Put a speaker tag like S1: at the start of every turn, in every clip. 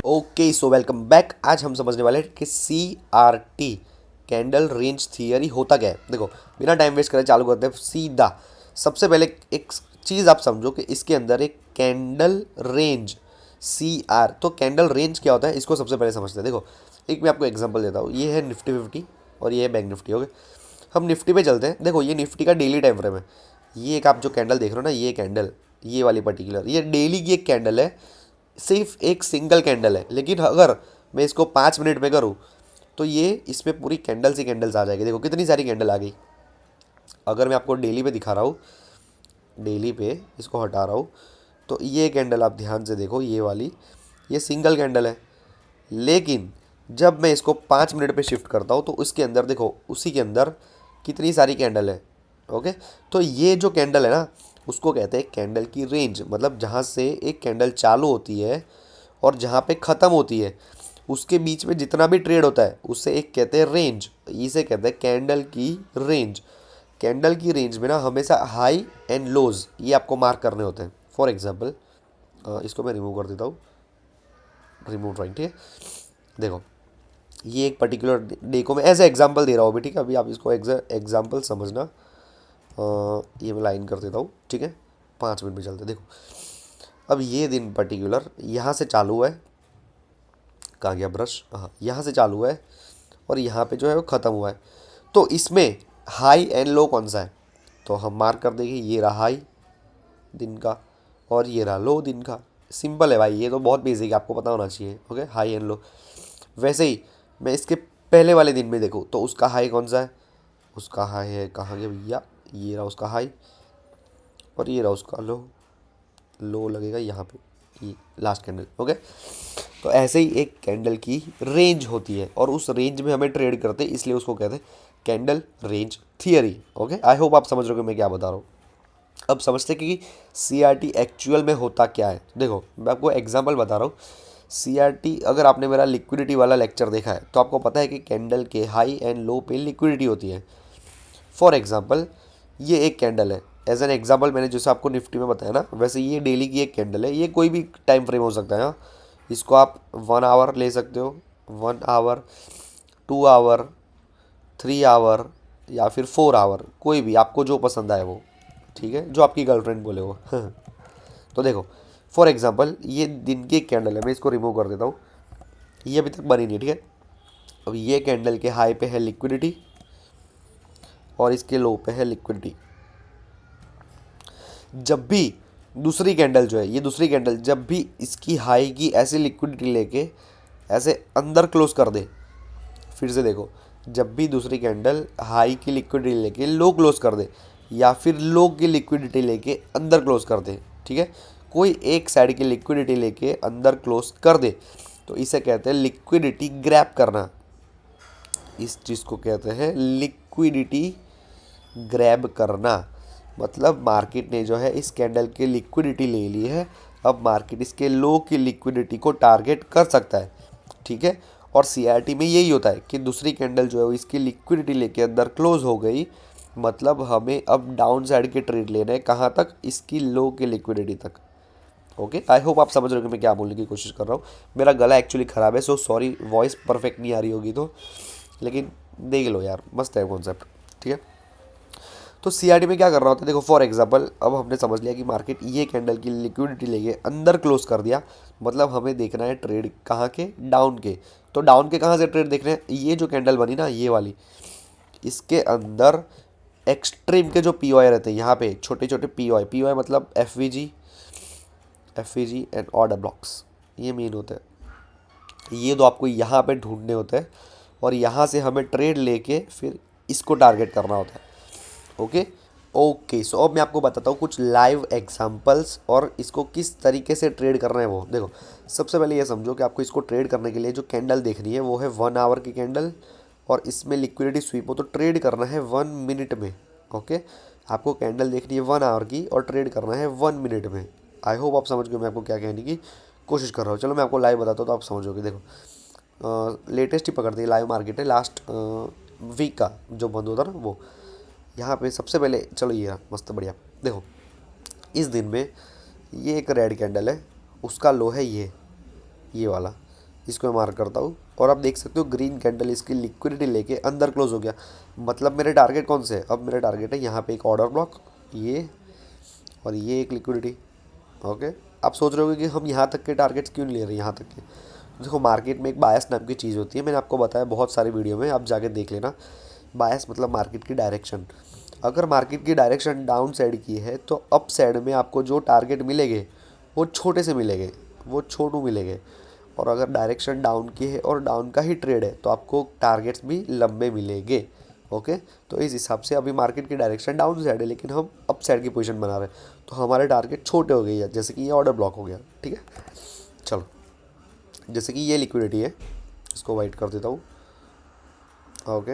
S1: Okay so welcome back. आज हम समझने वाले हैं कि CRT कैंडल रेंज थियरी होता क्या है। देखो, बिना टाइम वेस्ट करे चालू करते हैं सीधा। सबसे पहले एक चीज़ आप समझो कि इसके अंदर एक कैंडल रेंज CR, तो कैंडल रेंज क्या होता है इसको सबसे पहले समझते हैं। देखो, एक मैं आपको एग्जांपल देता हूँ। ये है निफ्टी 50 और ये है बैंक निफ्टी। ओके, हम निफ्टी पे चलते हैं। देखो, ये निफ्टी का डेली टाइम फ्रेम है। ये एक आप जो कैंडल देख रहे हो ना, ये कैंडल, ये वाली पर्टिकुलर, ये डेली की एक कैंडल है। सिर्फ एक सिंगल कैंडल है, लेकिन अगर मैं इसको 5 मिनट में करूँ तो ये इसमें पूरी कैंडल्स ही कैंडल्स आ जाएगी। देखो कितनी सारी कैंडल आ गई। अगर मैं आपको डेली पे दिखा रहा हूँ, डेली पे इसको हटा रहा हूँ, तो ये कैंडल आप ध्यान से देखो, ये वाली, ये सिंगल कैंडल है। लेकिन जब मैं इसको 5 मिनट पे शिफ्ट करता हूँ तो उसके अंदर देखो, उसी के अंदर कितनी सारी कैंडल है। ओके, तो ये जो कैंडल है ना, उसको कहते हैं कैंडल की रेंज। मतलब जहाँ से एक कैंडल चालू होती है और जहाँ पे ख़त्म होती है, उसके बीच में जितना भी ट्रेड होता है उससे एक कहते हैं रेंज। इसे कहते हैं कैंडल की रेंज। कैंडल की रेंज में ना हमेशा हाई एंड लोज ये आपको मार्क करने होते हैं। फॉर एग्जांपल, इसको मैं रिमूव कर देता हूँ, रिमूव ड्राइंग, ठीक है। देखो, ये एक पर्टिकुलर डे को मैं एज ए एग्जाम्पल दे रहा हूँ अभी, ठीक है। अभी आप इसको एग्जाम्पल समझना। ये मैं लाइन कर देता हूँ, ठीक है। 5 मिनट में चलते, देखो अब ये दिन पर्टिकुलर यहाँ से चालू हुआ है। कहाँ गया ब्रश, हाँ, यहाँ से चालू हुआ है और यहाँ पे जो है वो ख़त्म हुआ है। तो इसमें हाई एंड लो कौन सा है, तो हम मार्क कर देंगे, ये रहा हाई दिन का और ये रहा लो दिन का। सिंपल है भाई, ये तो बहुत बेसिक है, आपको पता होना चाहिए। Okay, high and low. वैसे ही मैं इसके पहले वाले दिन में देखूँ तो उसका हाई कौन सा है, उसका हाई है, कहाँ गया भैया, ये रहा उसका हाई और ये रहा उसका लो। लो लगेगा यहाँ पे, ये लास्ट कैंडल। ओके, तो ऐसे ही एक कैंडल की रेंज होती है और उस रेंज में हमें ट्रेड करते हैं, इसलिए उसको कहते हैं candle range theory. Okay, I hope आप समझ रहे हो कि मैं क्या बता रहा हूँ। अब समझते हैं कि CRT एक्चुअल में होता क्या है। देखो, मैं आपको एग्जांपल बता रहा हूँ। CRT, अगर आपने मेरा लिक्विडिटी वाला लेक्चर देखा है तो आपको पता है कि कैंडल के हाई एंड लो पे लिक्विडिटी होती है। फॉर एग्जांपल, ये एक कैंडल है। एज एन एग्जांपल मैंने जैसे आपको निफ्टी में बताया ना, वैसे ये डेली की एक कैंडल है। ये कोई भी टाइम फ्रेम हो सकता है। हाँ, इसको आप 1 आवर ले सकते हो, 1 आवर, 2 आवर, 3 आवर या फिर 4 आवर, कोई भी आपको जो पसंद आए वो, ठीक है, जो आपकी गर्लफ्रेंड बोले वो। तो देखो, फॉर एग्जांपल ये दिन की एक कैंडल है, मैं इसको रिमूव कर देता हूँ। ये अभी तक बनी नहीं, ठीक है। अब ये कैंडल के हाई पे है लिक्विडिटी और इसके लो पे है लिक्विडिटी। जब भी दूसरी कैंडल जो है, ये दूसरी कैंडल जब भी इसकी हाई की ऐसे लिक्विडिटी लेके ऐसे अंदर क्लोज कर दे, फिर से देखो, जब भी दूसरी कैंडल हाई की लिक्विडिटी लेके लो क्लोज कर दे या फिर लो की लिक्विडिटी लेके अंदर क्लोज कर दे, ठीक है, कोई एक साइड की लिक्विडिटी लेके अंदर क्लोज कर दे, तो इसे कहते हैं लिक्विडिटी ग्रैब करना। इस चीज़ को कहते हैं लिक्विडिटी ग्रैब करना। मतलब मार्केट ने जो है इस कैंडल की लिक्विडिटी ले ली है, अब मार्केट इसके लो की लिक्विडिटी को टारगेट कर सकता है, ठीक है। और CRT में यही होता है कि दूसरी कैंडल जो है वो इसकी लिक्विडिटी लेके अंदर क्लोज हो गई, मतलब हमें अब डाउन साइड के ट्रेड लेना है, कहाँ तक, इसकी लो की लिक्विडिटी तक। ओके, आई होप आप समझ रहे हो कि मैं क्या बोलने की कोशिश कर रहा हूँ। मेरा गला एक्चुअली ख़राब है, सो सॉरी, वॉइस परफेक्ट नहीं आ रही होगी तो, लेकिन देख लो यार, मस्त है कॉन्सेप्ट, ठीक है। तो CRT में क्या कर रहा होता है, देखो फॉर एग्जांपल, अब हमने समझ लिया कि मार्केट ये कैंडल की लिक्विडिटी लेके अंदर क्लोज कर दिया, मतलब हमें देखना है ट्रेड कहाँ के, डाउन के। तो डाउन के कहाँ से ट्रेड देख रहे हैं, ये जो कैंडल बनी ना, ये वाली, इसके अंदर एक्सट्रीम के जो POI रहते हैं, यहाँ पे छोटे छोटे POI मतलब F we ji and order blocks, ये मेन होते हैं। ये तो आपको यहाँ पे ढूंढने होते हैं और यहाँ से हमें ट्रेड लेके फिर इसको टारगेट करना होता है। ओके, ओके, सो अब मैं आपको बताता हूँ कुछ लाइव एग्जांपल्स और इसको किस तरीके से ट्रेड करना है वो। देखो, सबसे पहले ये समझो कि आपको इसको ट्रेड करने के लिए जो कैंडल देखनी है वो है 1 आवर की कैंडल और इसमें लिक्विडिटी स्वीप हो, तो ट्रेड करना है 1 मिनट में। ओके, आपको कैंडल देखनी है 1 आवर की और ट्रेड करना है 1 मिनट में। आई होप आप समझ गए मैं आपको क्या कहने की कोशिश कर रहा हूँ। चलो मैं आपको लाइव बताता हूँ तो आप समझोगे। देखो, लेटेस्ट ही पकड़ते हैं, लाइव मार्केट है, लास्ट वीक का जो बंद होता ना वो। यहाँ पे सबसे पहले चलो, ये रहा मस्त बढ़िया। देखो, इस दिन में ये एक रेड कैंडल है, उसका लो है ये वाला, इसको मैं मार्क करता हूँ और आप देख सकते हो ग्रीन कैंडल इसकी लिक्विडिटी लेके अंदर क्लोज हो गया। मतलब मेरे टारगेट कौन से है, अब मेरा टारगेट है यहाँ पे एक ऑर्डर ब्लॉक, ये और ये एक लिक्विडिटी। ओके, आप सोच रहे होगे कि हम यहाँ तक के टारगेट्स क्यों नहीं ले रहे यहाँ तक के। देखो मार्केट में एक बायस नाम की चीज़ होती है, मैंने आपको बताया बहुत सारी वीडियो में, आप जाके देख लेना। बायस मतलब मार्केट की डायरेक्शन। अगर मार्केट की डायरेक्शन डाउन साइड की है तो अप साइड में आपको जो टारगेट मिलेंगे वो छोटे से मिलेंगे, वो छोटू मिलेंगे। और अगर डायरेक्शन डाउन की है और डाउन का ही ट्रेड है तो आपको टारगेट्स भी लंबे मिलेंगे। ओके, तो इस हिसाब से अभी मार्केट की डायरेक्शन डाउन साइड है लेकिन हम अप साइड की पोजीशन बना रहे हैं तो हमारे टारगेट छोटे हो गए, जैसे कि ये ऑर्डर ब्लॉक हो गया। ठीक है, चलो जैसे कि ये लिक्विडिटी है, इसको वाइट कर देता हूँ। ओके,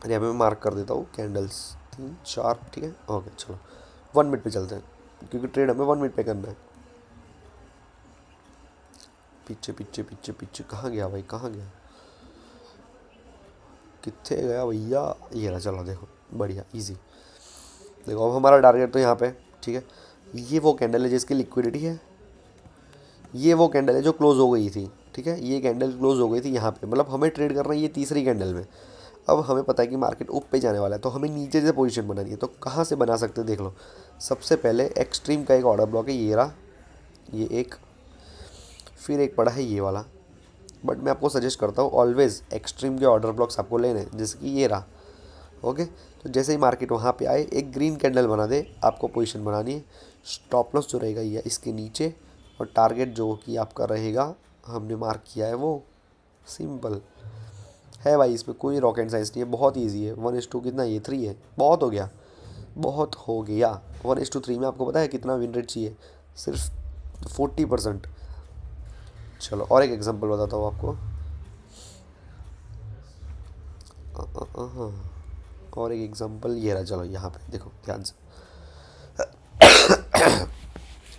S1: यहाँ पे मैं मार्क कर देता हूँ कैंडल्स 3 4। ठीक है, ओके चलो 1 मिनट पे चलते हैं क्योंकि ट्रेड हमें 1 मिनट पे करना है। पीछे पीछे पीछे पीछे कहाँ गया भाई, कहाँ गया, कितने गया भैया, ये रहा। चलो देखो बढ़िया इजी। देखो अब हमारा टारगेट तो यहाँ पे। ठीक है, ये वो कैंडल है जिसकी लिक्विडिटी है, ये वो कैंडल है जो क्लोज हो गई थी। ठीक है, ये कैंडल क्लोज हो गई थी यहाँ पे, मतलब हमें ट्रेड करना है ये तीसरी कैंडल में। अब हमें पता है कि मार्केट ऊपर पे जाने वाला है तो हमें नीचे से पोजीशन बनानी है। तो कहाँ से बना सकते हैं देख लो। सबसे पहले एक्सट्रीम का एक ऑर्डर ब्लॉक है, ये रहा, ये एक, फिर एक पड़ा है ये वाला। बट मैं आपको सजेस्ट करता हूँ ऑलवेज़ एक्सट्रीम के ऑर्डर ब्लॉक्स आपको लेने हैं, जैसे कि ये रहा। ओके, तो जैसे ही मार्केट वहाँ पे आए एक ग्रीन कैंडल बना दे, आपको पोजीशन बनानी है। स्टॉप लॉस जो रहेगा ये इसके नीचे, और टारगेट जो कि आपका रहेगा हमने मार्क किया है वो सिंपल है भाई, इसमें कोई रॉकेट साइंस नहीं है, बहुत ईजी है। 1:2 कितना, ये 3 है, बहुत हो गया, बहुत हो गया। 1:3 में आपको पता है कितना विन रेट चाहिए, सिर्फ 40%। चलो और एक एग्जांपल बताता हूँ आपको। हाँ, और एक एग्जांपल ये रहा। चलो यहाँ पे देखो ध्यान से,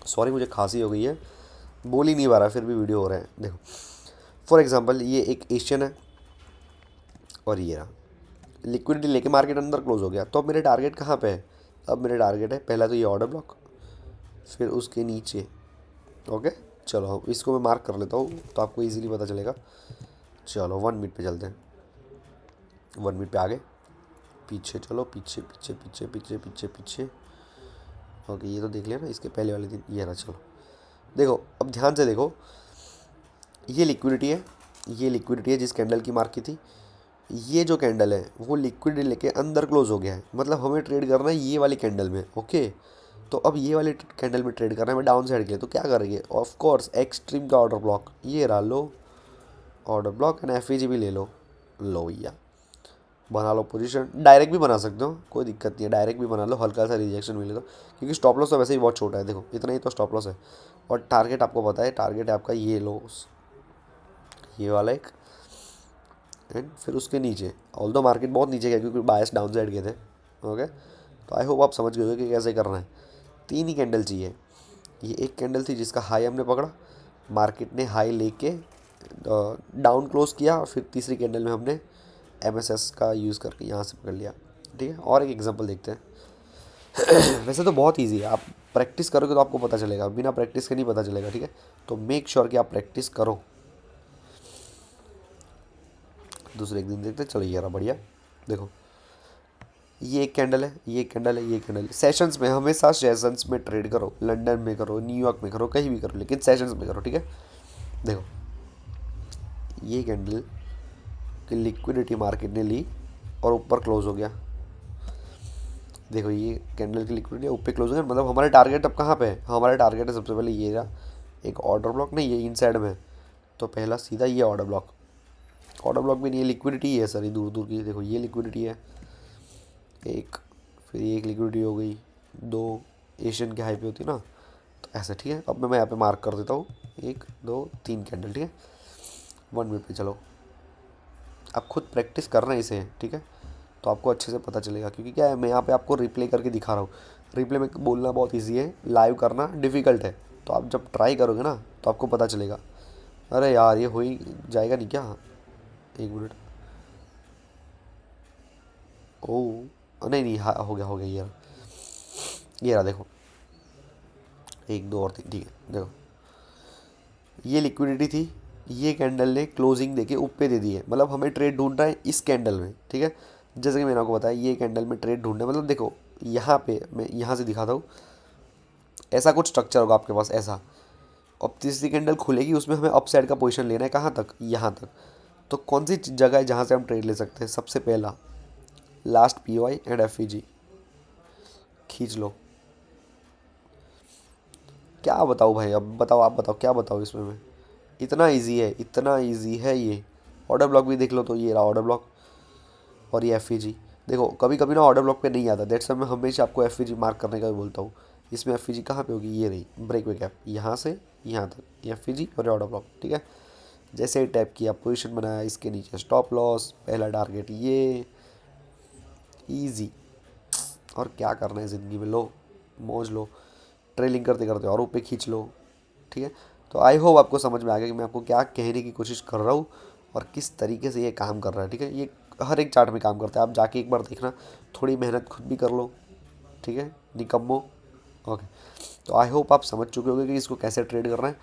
S1: सॉरी मुझे खांसी हो गई है, बोल ही नहीं पा रहा फिर भी वीडियो हो रहा है। देखो फॉर एग्जांपल ये एक एशियन है और ये रहा, लिक्विडिटी लेके मार्केट अंदर क्लोज हो गया। तो अब मेरे टारगेट कहाँ पे है, अब मेरे टारगेट है पहला तो ये ऑर्डर ब्लॉक, फिर उसके नीचे। ओके, चलो इसको मैं मार्क कर लेता हूँ तो आपको इजीली पता चलेगा। चलो 1 मिनट पे चलते हैं, 1 मिनट पे आगे पीछे चलो, पीछे पीछे पीछे पीछे पीछे पीछे। ओके, ये तो देख लिया ना, इसके पहले वाले दिन ये रहा। चलो देखो अब ध्यान से देखो, ये लिक्विडिटी है, ये लिक्विडिटी है जिस कैंडल की मार्क की थी। ये जो कैंडल है वो लिक्विडिटी लेके अंदर क्लोज हो गया है, मतलब हमें ट्रेड करना है ये वाली कैंडल में। ओके, तो अब ये वाले कैंडल में ट्रेड करना है हमें डाउन साइड के लिए, तो क्या करेंगे, ऑफ कोर्स एक्सट्रीम का ऑर्डर ब्लॉक, ये रहा लो ऑर्डर ब्लॉक, एंड एफ भी ले लो। लो भैया बना लो पोजीशन, डायरेक्ट भी बना सकते हो, कोई दिक्कत नहीं है, डायरेक्ट भी बना लो, हल्का सा रिजेक्शन मिले तो, क्योंकि स्टॉप लॉस तो वैसे ही बहुत छोटा है। देखो इतना ही तो स्टॉप लॉस है, और टारगेट आपको पता है, टारगेट है आपका ये लॉस, ये वाला एक, एंड फिर उसके नीचे। ऑल दो मार्केट बहुत नीचे गया क्योंकि बायस डाउन साइड गए थे। ओके, तो आई होप आप समझ गए हो कि कैसे करना है। 3 ही कैंडल चाहिए, ये एक कैंडल थी जिसका हाई हमने पकड़ा, मार्केट ने हाई लेके डाउन क्लोज किया, फिर तीसरी कैंडल में हमने MSS का यूज़ करके यहाँ से पकड़ लिया। ठीक है, और एक एग्जांपल देखते हैं। वैसे तो बहुत इजी है, आप प्रैक्टिस करोगे तो आपको पता चलेगा, बिना प्रैक्टिस के नहीं पता चलेगा। ठीक है, तो मेक श्योर कि आप प्रैक्टिस करो। दूसरे एक दिन देखते हैं। चलो ये रहा बढ़िया, देखो ये एक कैंडल है, ये एक कैंडल है, ये एक कैंडल है। सेशंस में हमेशा सेशंस में ट्रेड करो, लंदन में करो, न्यूयॉर्क में करो, कहीं भी करो, लेकिन सेशंस में करो। ठीक है, देखो ये कैंडल की लिक्विडिटी मार्केट ने ली और ऊपर क्लोज हो गया। देखो ये कैंडल की लिक्विडिटी ऊपर क्लोज हो गया, मतलब हमारा टारगेट अब कहाँ पे है, हमारा टारगेट है सबसे पहले ये रहा, एक ऑर्डर ब्लॉक नहीं, ये इन साइड में, तो पहला सीधा ये ऑर्डर ब्लॉक, ऑर्डर ब्लॉक भी नहीं है, लिक्विडिटी है सर, ये दूर दूर की। देखो ये लिक्विडिटी है एक, फिर ये एक लिक्विडिटी हो गई, 2 एशियन के हाई पे होती है ना, तो ऐसे। ठीक है, अब मैं यहाँ पे मार्क कर देता हूँ 1 2 3 कैंडल। ठीक है, 1 मिनट पे चलो, आप खुद प्रैक्टिस कर रहे हैं इसे। ठीक है, तो आपको अच्छे से पता चलेगा, क्योंकि क्या है मैं यहाँ पे आपको रिप्ले करके दिखा रहा हूँ। रिप्ले में बोलना बहुत ईजी है, लाइव करना डिफ़िकल्ट है। तो आप जब ट्राई करोगे ना तो आपको पता चलेगा। अरे यार ये हो ही जाएगा नहीं क्या, 1 मिनट। ओह नहीं नहीं, हाँ हो गया हो गया, ये रहा देखो, 1 2 और 3। ठीक है देखो ये लिक्विडिटी थी, ये कैंडल ने क्लोजिंग देके ऊपर दे दी है, मतलब हमें ट्रेड ढूंढना है इस कैंडल में, ठीक है। जैसे कि मैंने आपको बताया ये कैंडल में ट्रेड ढूंढना है, मतलब देखो यहाँ पे मैं यहाँ से दिखाता हूँ, ऐसा कुछ स्ट्रक्चर होगा आपके पास ऐसा। अब तीसरी कैंडल खुलेगी, उसमें हमें अप साइड का पोजीशन लेना है, कहाँ तक, यहाँ तक। तो कौन सी जगह है जहाँ से हम ट्रेड ले सकते हैं? सबसे पहला last P Y and F E G, खींच लो। क्या बताऊँ भाई, अब बताओ, आप बताओ क्या बताओ इसमें मैं। इतना इजी है, इतना इजी है ये। ऑर्डर ब्लॉक भी देख लो, तो ये रहा ऑर्डर ब्लॉक और ये एफ ई जी। देखो कभी कभी ना ऑर्डर ब्लॉक पे नहीं आता, दैट्स मैं हमेशा आपको एफ ई जी मार्क करने का भी बोलता हूँ। इसमें एफ ई जी कहाँ पे होगी, ये रही ब्रेक वे गैप, यहाँ से यहाँ तक ये एफ ई जी और ऑर्डर ब्लॉक, ठीक है। जैसे ही टैप किया, पोजीशन बनाया, इसके नीचे स्टॉप लॉस, पहला टारगेट ये, इजी। और क्या करना है ज़िंदगी में, लो मौज लो, ट्रेलिंग करते करते और ऊपर खींच लो, ठीक है। तो आई होप आपको समझ में आ गया कि मैं आपको क्या कहने की कोशिश कर रहा हूँ और किस तरीके से ये काम कर रहा है, ठीक है। ये हर एक चार्ट में काम करता है, आप जाके एक बार देखना, थोड़ी मेहनत खुद भी कर लो, ठीक है, निकम्मो। ओके, तो आई होप आप समझ चुके होंगे कि इसको कैसे ट्रेड करना है।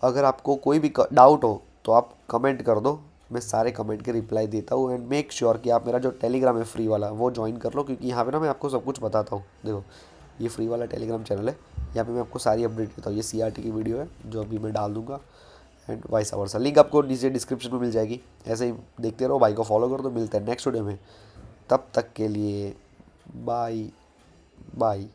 S1: अगर आपको कोई भी डाउट हो तो आप कमेंट कर दो, मैं सारे कमेंट के रिप्लाई देता हूँ। एंड मेक श्योर कि आप मेरा जो टेलीग्राम है फ्री वाला वो ज्वाइन कर लो, क्योंकि यहाँ पे ना मैं आपको सब कुछ बताता हूँ। देखो ये फ्री वाला टेलीग्राम चैनल है, यहाँ पे मैं आपको सारी अपडेट देता हूँ। ये CRT की वीडियो है जो अभी मैं डाल दूँगा, एंड वाइस वर्सा। लिंक आपको नीचे डिस्क्रिप्शन में मिल जाएगी। ऐसे ही देखते रहो, भाई को फॉलो कर दो। मिलते हैं नेक्स्ट वीडियो में, तब तक के लिए बाय बाय।